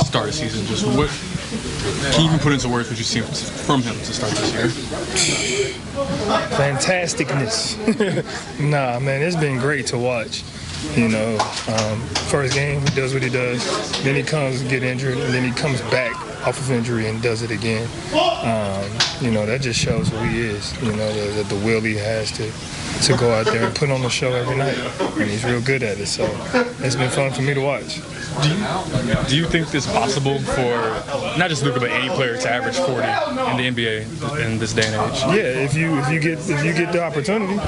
start the season. Just what can you even put into words what you've seen from him to start this year? Fantasticness. Nah, man, it's been great to watch. First game, he does what he does. Then he comes and get injured, and then he comes back off of injury and does it again. That just shows who he is. The will he has to go out there and put on the show every night, and he's real good at it. So it's been fun for me to watch. Do you think it's possible for not just Luka but any player to average 40 in the NBA in this day and age? Yeah, if you get the opportunity,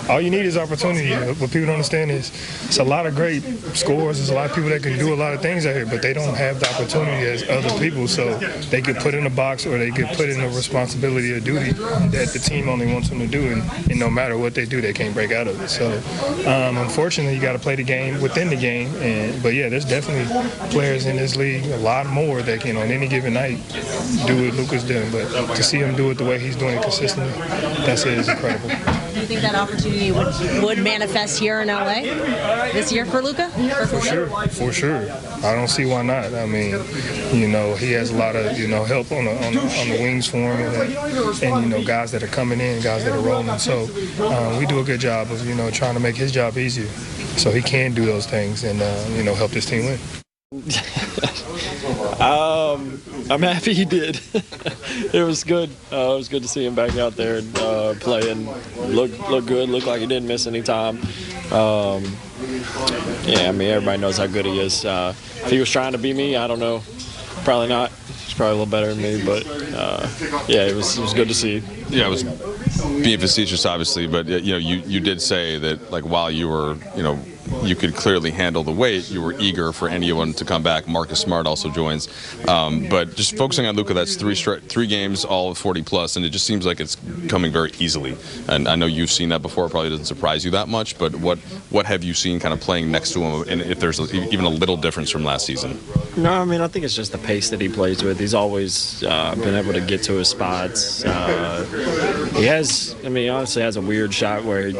all you need is opportunity. What people don't understand is it's a lot of great scorers. There's a lot of people that can do a lot of things out here, but they don't have the opportunity as other people. So they get put in a box or they get put in a responsibility or duty that the team only wants them to do, and no matter what they do, they can't break out of it. So unfortunately, you got to play the game within the game. But yeah, there's definitely players in this league, a lot more that can on any given night do what Luka's doing. But to see him do it the way he's doing it consistently, that's incredible. Do you think that opportunity would manifest here in LA this year for Luka? For sure. I don't see why not. I mean, he has a lot of help on the wings for him, and guys that are coming in, guys that are rolling. So we do a good job of trying to make his job easier, so he can do those things and help this team win. I'm happy he did. It was good. It was good to see him back out there and play and look good. Look like he didn't miss any time. Everybody knows how good he is. If he was trying to be me, I don't know. Probably not. He's probably a little better than me, but it was good to see. Yeah, it was being facetious, obviously, but you did say that while you were you could clearly handle the weight, you were eager for anyone to come back. Marcus Smart also joins, but just focusing on Luka, that's three games, all of 40 plus, and it just seems like it's coming very easily. And I know you've seen that before. It probably doesn't surprise you that much, but what have you seen kind of playing next to him, and if there's even a little difference from last season? No, I think it's just the pace that he plays with. He's always been able to get to his spots. He honestly has a weird shot where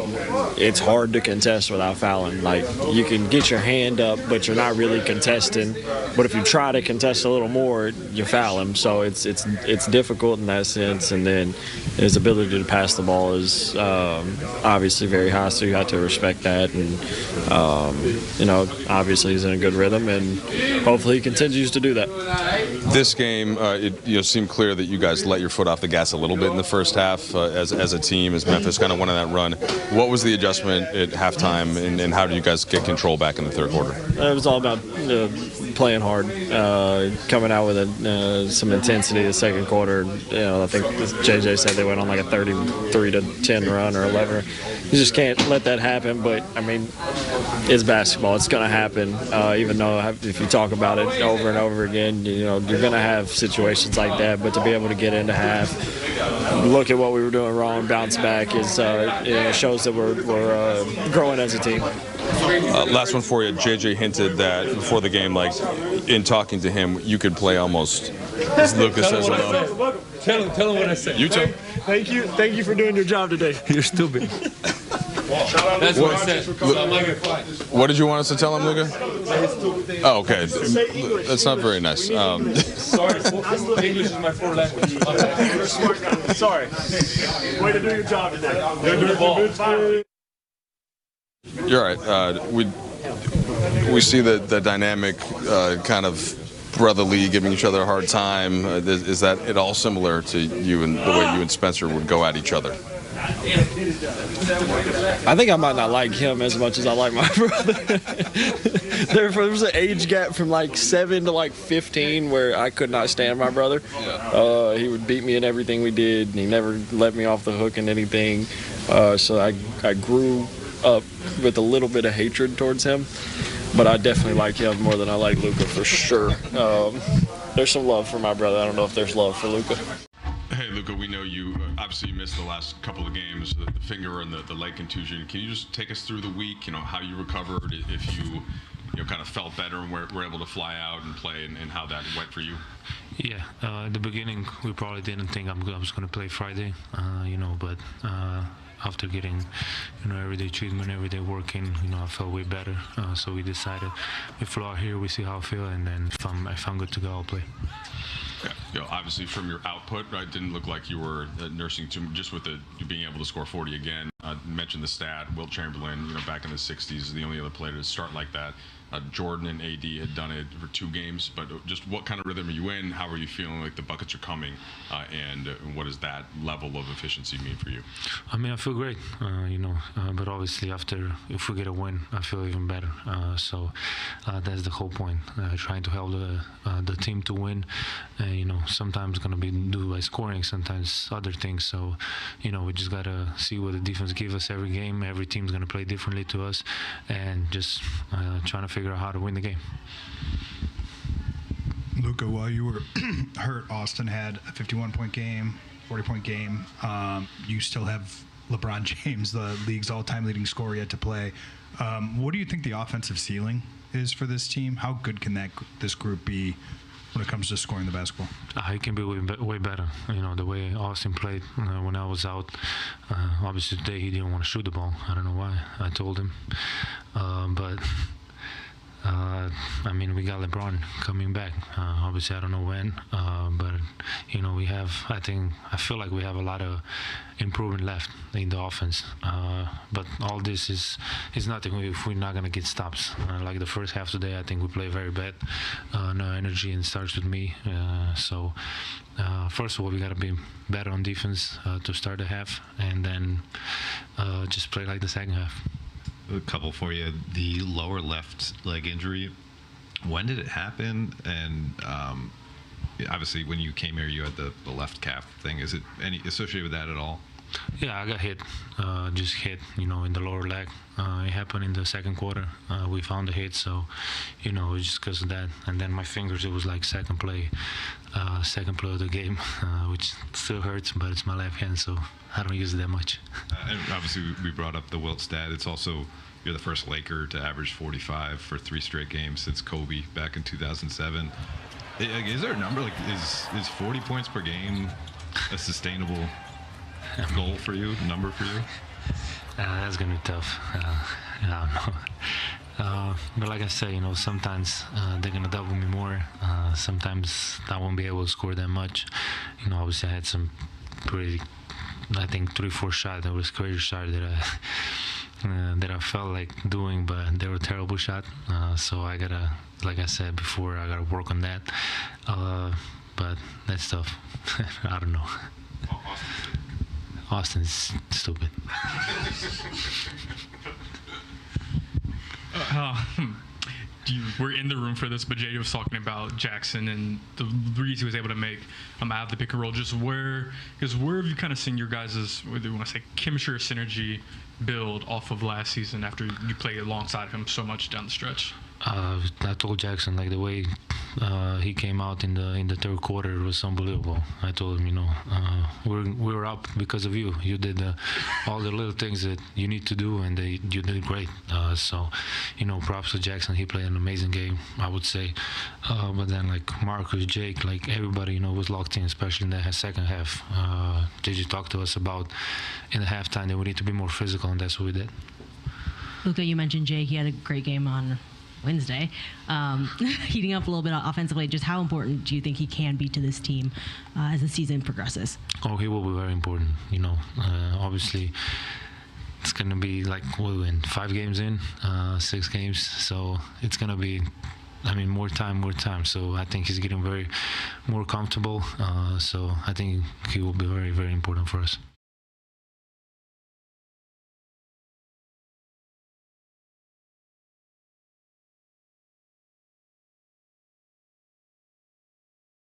it's hard to contest without fouling. You can get your hand up, but you're not really contesting. But if you try to contest a little more, you foul him. So it's difficult in that sense. And then his ability to pass the ball is obviously very high, so you have to respect that. And obviously he's in a good rhythm, and hopefully he continues to do that. This game, it seemed clear that you guys let your foot off the gas a little bit in the first half as a team, as Memphis kind of went on that run. What was the adjustment at halftime, and how did you guys get control back in the third quarter? It was all about playing hard, coming out with some intensity the second quarter. I think JJ said they went on like a 33-10 run or 11. You just can't let that happen, but it's basketball. It's going to happen, even though if you talk about it over and over again, you're going to have situations like that, but to be able to get into half, look at what we were doing wrong, bounce back, shows that we're growing as a team. Last one for you. JJ hinted that before the game, in talking to him, you could play almost, as Luka says. Tell him what I said. You too. Thank you for doing your job today. You're stupid. That's what I said. What did you want us to tell him, Luka? Oh, okay. That's not very nice. Sorry, English is my fourth language. You're a smart guy. Sorry. Way to do your job today. You're doing the ball. You're right. We see the dynamic kind of brotherly, giving each other a hard time. Is that at all similar to you and the way you and Spencer would go at each other? I think I might not like him as much as I like my brother. There was an age gap from 7 to 15 where I could not stand my brother. He would beat me in everything we did, and he never let me off the hook in anything. So I grew up with a little bit of hatred towards him, but I definitely like him more than I like Luka for sure. There's some love for my brother. I don't know if there's love for Luka. Hey, Luka, we know you obviously missed the last couple of games, the finger and the leg contusion. Can you just take us through the week, how you recovered, if you kind of felt better and were able to fly out and play, and how that went for you? Yeah, at the beginning we probably didn't think I was going to play Friday, but after getting, everyday treatment, everyday working, I felt way better. So we decided we flew out here, we see how I feel, and then if I'm good to go, I'll play. Yeah, obviously from your output, right, didn't look like you were nursing too just with being able to score 40 again. Mentioned the stat, Wilt Chamberlain, back in the 60s, is the only other player to start like that. Jordan and AD had done it for 2 games, but just what kind of rhythm are you in? How are you feeling like the buckets are coming? And what does that level of efficiency mean for you? I mean, I feel great, but obviously if we get a win, I feel even better. So that's the whole point, trying to help the team to win. Sometimes it's going to be due by scoring, sometimes other things. So, we just got to see what the defense gives us every game. Every team's going to play differently to us, and just trying to figure out how to win the game. Luka, while you were hurt, Austin had a 51-point game, 40-point game. You still have LeBron James, the league's all-time leading scorer, yet to play. What do you think the offensive ceiling is for this team? How good can this group be when it comes to scoring the basketball? It can be way better. The way Austin played when I was out. Obviously today he didn't want to shoot the ball. I don't know why. I told him. We got LeBron coming back. Obviously, I don't know when, but I feel like we have a lot of improvement left in the offense. But all this is nothing if we're not gonna get stops. Like the first half today, I think we play very bad. No energy, and it starts with me. First of all, we gotta be better on defense to start the half, and then just play like the second half. A couple for you. The lower left leg injury, when did it happen? And obviously when you came here you had the left calf thing. Is it any associated with that at all? Yeah, I got hit, just hit, in the lower leg. It happened in the second quarter. We found the hit, so, it was just because of that. And then my fingers, it was like second play of the game, which still hurts, but it's my left hand, so I don't use it that much. And obviously we brought up the Wilt stat. It's also, you're the first Laker to average 45 for 3 straight games since Kobe back in 2007. Is there a number, is 40 points per game a sustainable goal for you, number for you? That's gonna be tough. I don't know. But like I say, sometimes they're gonna double me more. Sometimes I won't be able to score that much. Obviously I had some pretty, I think 3-4 shots that was crazy shot that I felt like doing, but they were terrible shot. So I gotta, like I said before, I gotta work on that. But that's tough. I don't know. Austin's stupid. We're in the room for this, but Jay was talking about Jackson and the reads he was able to make out of the pick and roll. Just where have you kind of seen your guys' whether you want to say chemistry or synergy build off of last season after you played alongside him so much down the stretch? I told Jackson, like, the way he came out in the third quarter was unbelievable. I told him, we're up because of you. You did all the little things that you need to do, and you did great. So, props to Jackson. He played an amazing game, I would say. But then, like, Marcus, Jake, like, everybody, was locked in, especially in the second half. JJ talked to us about in the halftime that we need to be more physical, and that's what we did. Luca, you mentioned Jake. He had a great game on Wednesday, heating up a little bit offensively. Just how important do you think he can be to this team as the season progresses? Oh, he will be very important. Obviously, it's going to be like, we're in 5 games in, 6 games. So it's going to be, more time. So I think he's getting more comfortable. So I think he will be very, very important for us.